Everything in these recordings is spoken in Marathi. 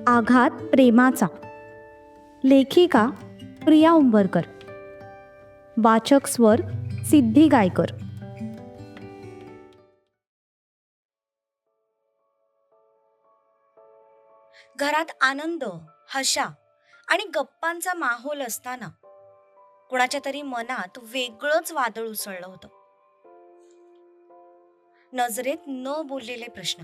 आघात प्रेमाचा. लेखिका प्रिया उंबरकर. वाचक स्वर सिद्धी गायकर. घरात आनंद, हशा आणि गप्पांचा माहोल असताना कुणाच्या तरी मनात वेगळंच वादळ उसळलं होतं. नजरेत न बोललेले प्रश्न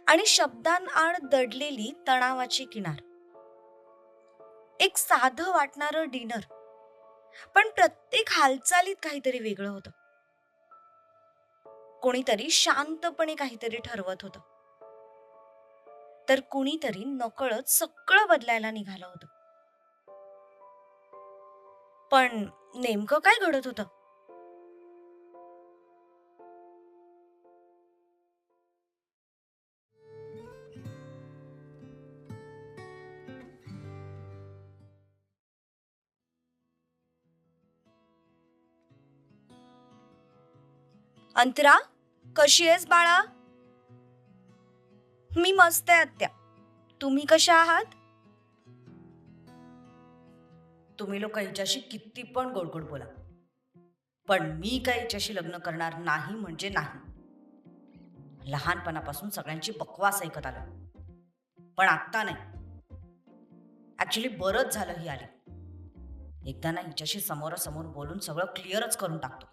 आणि शब्दांआड दडलेली तणावाची किनार. एक साधं वाटणारं डिनर, पण प्रत्येक हालचालीत काहीतरी वेगळं होतं. कोणीतरी शांतपणे काहीतरी ठरवत होतं, तर कुणीतरी नकळत सगळं बदलायला निघालं होतं. पण नेमकं काय घडत होतं? अंतरा, कशी आहेस बाळा? मी मस्त आहे आत्या. तुम्ही कशा आहात? तुम्ही लोक हिच्याशी किती पण गोड गोड बोला, पण मी काय हिच्याशी लग्न करणार नाही म्हणजे नाही. लहानपणापासून सगळ्यांची बकवास ऐकत आलो, पण आत्ता नाही. ऍक्च्युली बरंच झालं ही आली. एकदा ना हिच्याशी समोरासमोर बोलून सगळं क्लिअरच करून टाकतो.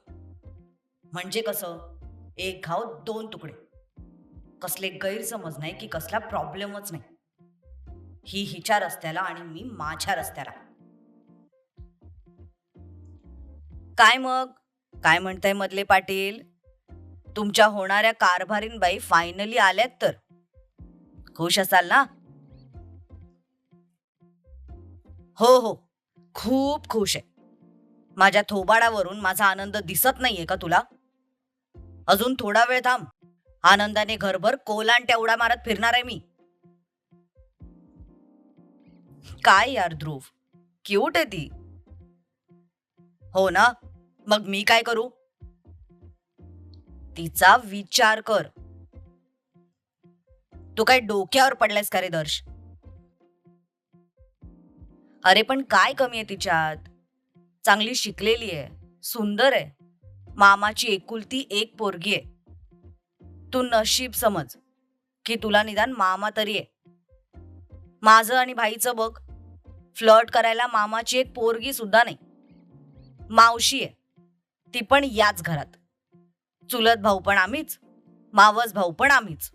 म्हणजे कसं, एक घाव दोन तुकडे. कसले गैरसमज नाही की कसला प्रॉब्लेमच नाही. ही हिच्या रस्त्याला आणि मी माझ्या रस्त्याला. काय मग, काय म्हणताय मधले पाटील? तुमच्या होणाऱ्या कारभारीन बाई फायनली आल्यात तर खुश असाल ना? हो हो, खूप खुश आहे. माझ्या थोबाडावरून माझा आनंद दिसत नाहीये का तुला? अजून थोडा वेळ थांब. आनंदाने घरभर कोलांट्या उड्या मारत फिरणार आहे मी. काय यार ध्रुव, क्यूट आहे ती. हो ना, मग मी काय करू? तिचा विचार कर. तू काय डोक्यावर पडलायस का रे दर्श? अरे पण काय कमी आहे तिच्यात? चांगली शिकलेली आहे, सुंदर आहे, मामाची एकुलती एक पोरगी आहे. तू नशीब समज की तुला निदान मामा तरी आहे. माझं आणि भाईचं बघ, फ्लर्ट करायला मामाची एक पोरगी सुद्धा नाही. मावशी आहे, ती पण याच घरात. चुलत भाऊ पण आम्हीच, मावस भाऊ पण आम्हीच.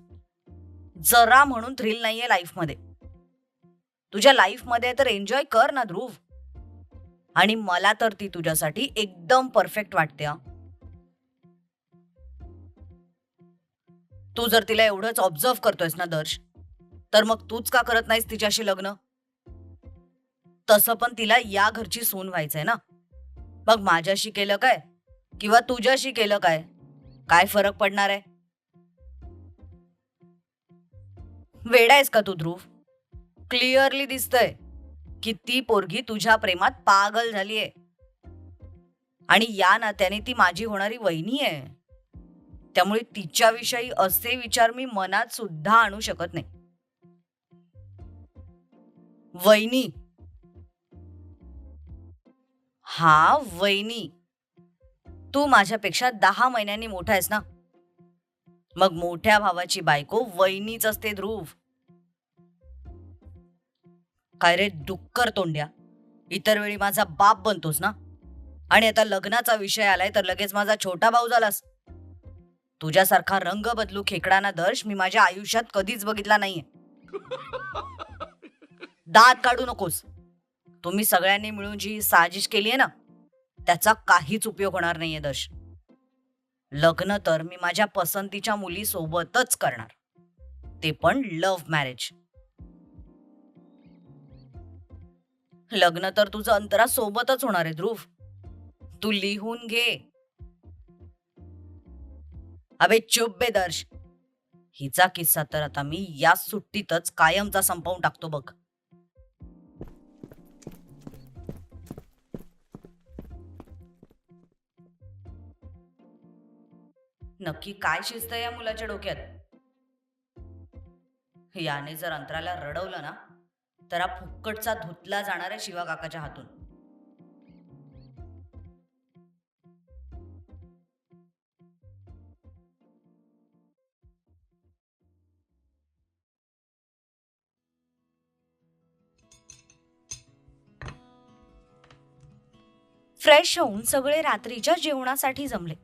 जरा म्हणून थ्रिल नाहीये लाईफमध्ये. तुझ्या लाईफमध्ये तर एन्जॉय कर ना ध्रुव. आणि मला तर ती तुझ्यासाठी एकदम परफेक्ट वाटते. तू जर तिला एवढंच ऑब्झर्व करतोयस ना दर्श, तर मग तूच का करत नाहीस तिच्याशी लग्न? तसं पण तिला या घरची सून व्हायचंय ना. मग माझ्याशी केलं काय किंवा तुझ्याशी केलं काय, काय फरक पडणार आहे? वेडा आहेस का तू ध्रुव? क्लिअरली दिसतंय की ती पोरगी तुझ्या प्रेमात पागल झालीये. आणि या नात्याने ती माझी होणारी वहिनी आहे. त्यामुळे तिच्याविषयी असे विचार मी मनात सुद्धा आणू शकत नाही. वहिनी, हा वहिनी. तू माझ्यापेक्षा 10 महिन्यांनी मोठा आहेस ना. मग मोठ्या भावाची बायको वहिनीच असते ध्रुव. काय रे डुक्कर तोंड्या, इतर वेळी माझा बाप बनतोस ना, आणि आता लग्नाचा विषय आलाय तर लगेच माझा छोटा भाऊ झालास. तुझ्यासारखा रंग बदलू खेकडाना दर्श मी माझ्या आयुष्यात कधीच बघितला नाहीये. दात काढू नकोस. तुम्ही सगळ्यांनी मिळून जी साजिश केली आहे ना, त्याचा काहीच उपयोग होणार नाहीये दर्श. लग्न तर मी माझ्या पसंतीच्या मुली सोबतच करणार, ते पण लव्ह मॅरेज. लग्न तर तुझं अंतरा सोबतच होणार आहे ध्रुव. तू लिहून घे. अबे चुप बे दर्श. हिचा किस्सा तर आता मी या सुट्टीतच कायमचा संपवून टाकतो बघ. नक्की काय शिस्त या मुलाच्या डोक्यात? याने जर अंतराला रडवलं ना, तर हा फुक्कटचा धुतला जाणार आहे शिवा काकाच्या हातून. फ्रेश होऊन सगळे रात्रीच्या जेवणासाठी जमले.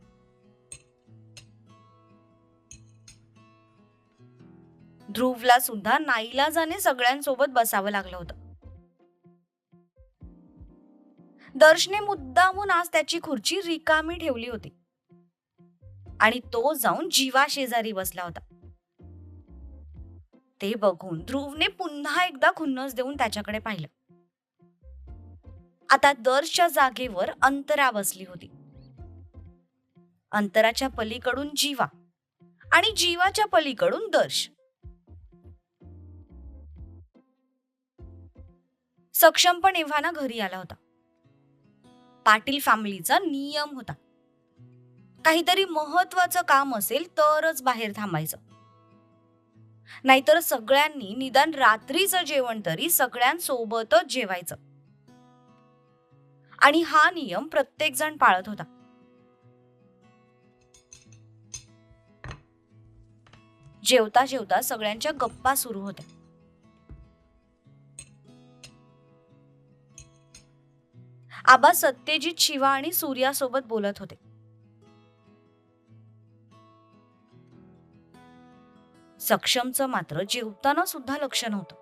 ध्रुवला सुद्धा नाईलाजाने सगळ्यांसोबत बसावं लागलं होतं. दर्शने मुद्दामून आज त्याची खुर्ची रिकामी ठेवली होती आणि तो जाऊन जीवा शेजारी बसला होता. ते बघून ध्रुवने पुन्हा एकदा खुन्नस देऊन त्याच्याकडे पाहिलं. आता दर्शच्या जागेवर अंतरा बसली होती. अंतराच्या पलीकडून जीवा आणि जीवाच्या पलीकडून दर्श. सक्षम पण एव्हाना घरी आला होता. पाटील फॅमिलीचा नियम होता, काहीतरी महत्वाचं काम असेल तरच बाहेर थांबायचं, नाहीतर सगळ्यांनी निदान रात्रीचं जेवण तरी सगळ्यांसोबतच जेवायचं. आणि हा नियम प्रत्येक जण पाळत होता. जेवता जेवता सगळ्यांच्या गप्पा सुरू होत्या. आबा सत्यजित, शिवा आणि सूर्यासोबत बोलत होते. सक्षमचं मात्र जेवताना सुद्धा लक्ष नव्हतं.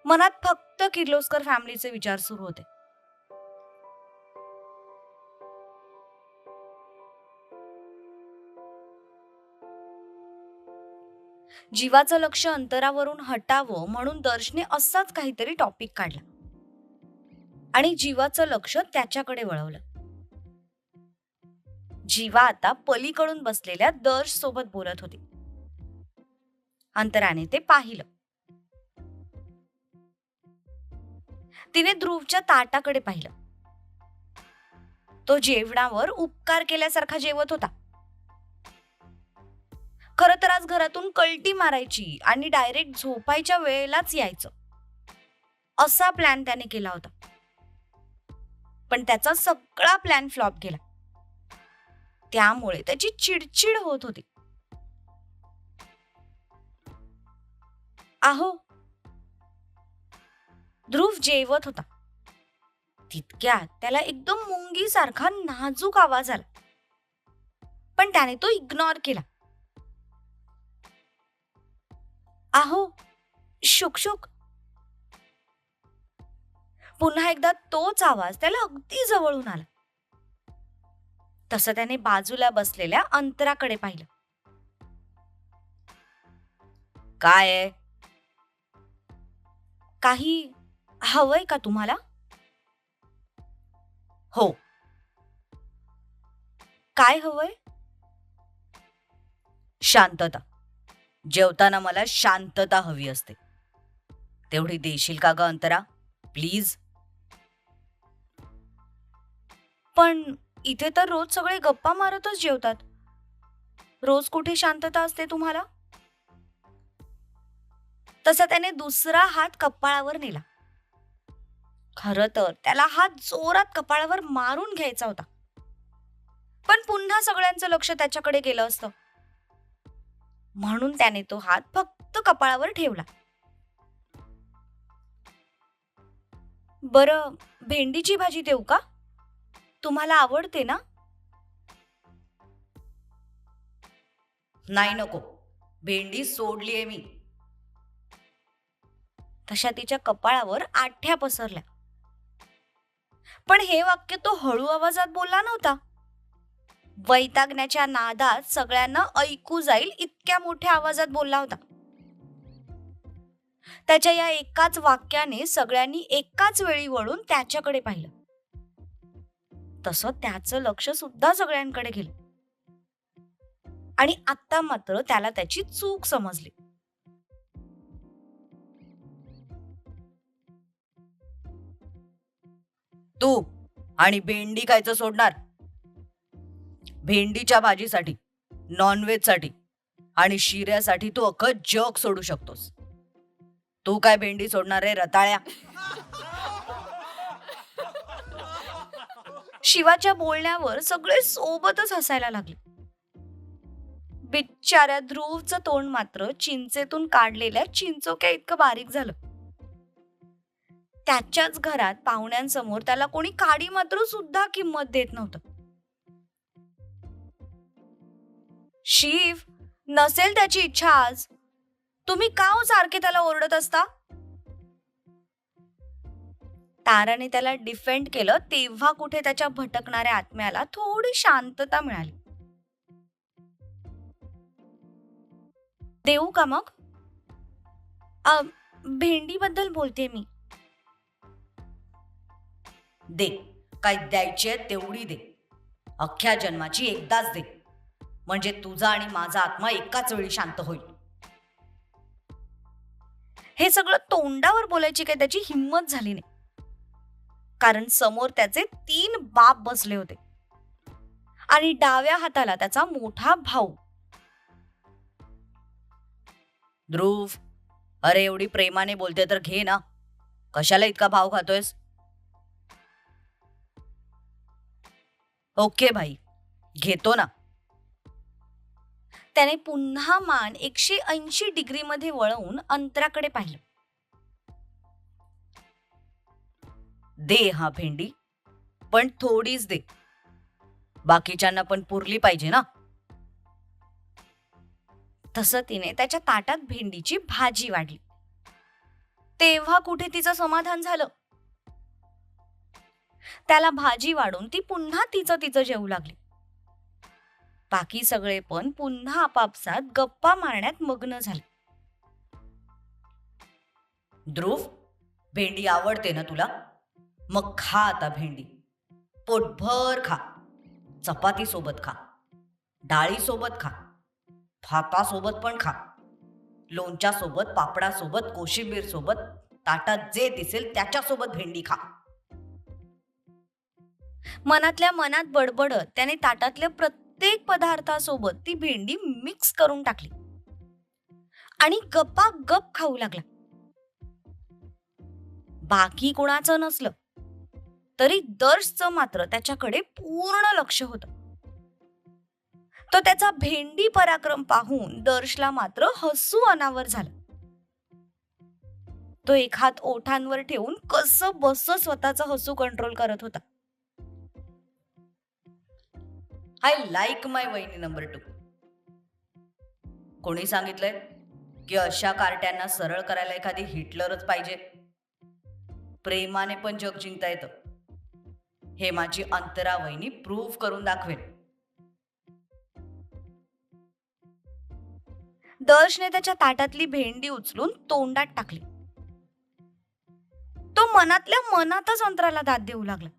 मनात फक्त किर्लोस्कर फॅमिलीचे विचार सुरू होते. जीवाचं लक्ष अंतरावरून हटावं म्हणून दर्शने असाच काहीतरी टॉपिक काढला आणि जीवाचं लक्ष त्याच्याकडे वळवलं. जीवा आता पलीकडून बसलेल्या दर्श सोबत बोलत होती. अंतराने ते पाहिलं. तिने ध्रुवच्या ताटाकडे पाहिलं. तो जेवणावर उपकार केल्यासारखा जेवत होता. खरं तर आज घरातून कल्टी मारायची आणि डायरेक्ट झोपायच्या वेळेलाच यायचं, असा प्लॅन त्याने केला होता. पण त्याचा सगळा प्लॅन फ्लॉप गेला. त्यामुळे त्याची चिडचिड होत होती. आहो, ध्रुव जेवत होता. तितक्यात त्याला एकदम मुंगी सारखा नाजूक आवाज आला, पण त्याने तो इग्नोर केला. आहो, शुक. पुन्हा एकदा तोच आवाज त्याला अगदी जवळून आला. तसं त्याने बाजूला बसलेल्या अंतराकडे पाहिलं. काय आहे? काही हवंय का तुम्हाला? हो. काय हवंय? शांतता. जेवताना मला शांतता हवी असते. तेवढी देशील का ग अंतरा, प्लीज? पण इथे तर रोज सगळे गप्पा मारतच जेवतात. रोज कुठे शांतता असते तुम्हाला? तसा त्याने दुसरा हात कपाळावर नेला. खरं तर त्याला हात जोरात कपाळावर मारून घ्यायचा होता, पण पुन्हा सगळ्यांचं लक्ष त्याच्याकडे गेलं असतं, म्हणून त्याने तो हात फक्त कपाळावर ठेवला. बरं, भेंडीची भाजी देऊ का? तुम्हाला आवडते ना? नाही, नको. भेंडी सोडलीये मी. तशा तिच्या कपाळावर आठ्या पसरल्या. पण हे वाक्य तो हळू आवाजात बोलला नव्हता. वैतागण्याच्या नादात सगळ्यांना ऐकू जाईल इतक्या मोठ्या आवाजात बोलला होता. त्याच्या या एकाच वाक्याने सगळ्यांनी एकाच वेळी वळून त्याच्याकडे पाहिलं. तसं त्याचं लक्ष सुद्धा सगळ्यांकडे गेलं. आणि आता मात्र त्याला त्याची चूक समजली. तू आणि भेंडी खायचं सोडणार? भेंडीच्या भाजीसाठी, नॉनव्हेज साठी आणि शिऱ्यासाठी तू अख्खं जग सोडू शकतोस. तू काय भेंडी सोडणार रे रताळ्या? शिवाच्या बोलण्यावर सगळे सोबतच हसायला लागले. बिचाऱ्या ध्रुवचं तोंड मात्र चिंचेतून काढलेल्या चिंचोक्या इतकं बारीक झालं. त्याच्याच घरात पाहुण्यांसमोर त्याला कोणी काडी मात्र सुद्धा किंमत देत नव्हतं. शिव, नसेल त्याची इच्छा आज, तुम्ही का हो सारखे त्याला ओरडत असता? ताराने त्याला डिफेंड केलं तेव्हा कुठे त्याच्या भटकणाऱ्या आत्म्याला थोडी शांतता मिळाली. देऊ का मग? भेंडीबद्दल बोलते मी. दे, काय द्यायची तेवढी दे. अख्ख्या जन्माची एकदाच दे, म्हणजे तुझा आणि माझा आत्मा एकाच वेळी शांत होईल. हे सगळं तोंडावर बोलायची काय त्याची हिंमत झाली नाही, कारण समोर त्याचे 3 बाप बसले होते आणि डाव्या हाताला त्याचा मोठा भाऊ. ध्रुव, अरे एवढी प्रेमाने बोलते तर घे ना, कशाला इतका भाव खातोयस? ओके भाई, घेतो ना. त्याने पुन्हा मान 180 डिग्री मध्ये वळवून अंतराकडे पाहिलं. दे हा भेंडी, पण थोडीच दे, बाकीच्यांना पण पुरली पाहिजे ना. तसं तिने त्याच्या ताटात भेंडीची भाजी वाढली. तेव्हा कुठे तिचं समाधान झालं. त्याला भाजी वाढून ती पुन्हा तिचं जेवू लागली. बाकी सगळे पण पुन्हा आपापसात गप्पा मारण्यात मग्न झाले. ध्रुव, भेंडी आवडते ना तुला? मग खा आता भेंडी, पोटभर खा. चपाती सोबत खा, डाळी सोबत खा, भातासोबत पण खा, लोणच्या सोबत, पापडा सोबत, कोशिंबीर सोबत, ताटात जे दिसेल त्याच्यासोबत भेंडी खा. मनातल्या मनात बडबडत त्याने ताटातल्या प्रत्येक पदार्थासोबत ती भेंडी मिक्स करून टाकली आणि गप्पा गप खाऊ लागला. बाकी कोणाचं नसलं तरी दर्शचं मात्र त्याच्याकडे पूर्ण लक्ष होतं. तो त्याचा भेंडी पराक्रम पाहून दर्शला मात्र हसू अनावर झालं. तो एक हात ओठांवर ठेवून कसं बस स्वतःचं हसू कंट्रोल करत होता. आय लाईक माय वहिनी नंबर 2. कोणी सांगितलंय की अशा कार्ट्यांना सरळ करायला एखादी हिटलरच पाहिजे? प्रेमाने पण जग जिंकता येतं, हे माझी अंतरा वहिनी प्रूव्ह करून दाखवेल. दर्शने त्याच्या ताटातली भेंडी उचलून तोंडात टाकली. तो मनातल्या मनातच अंतराला दाद देऊ लागला.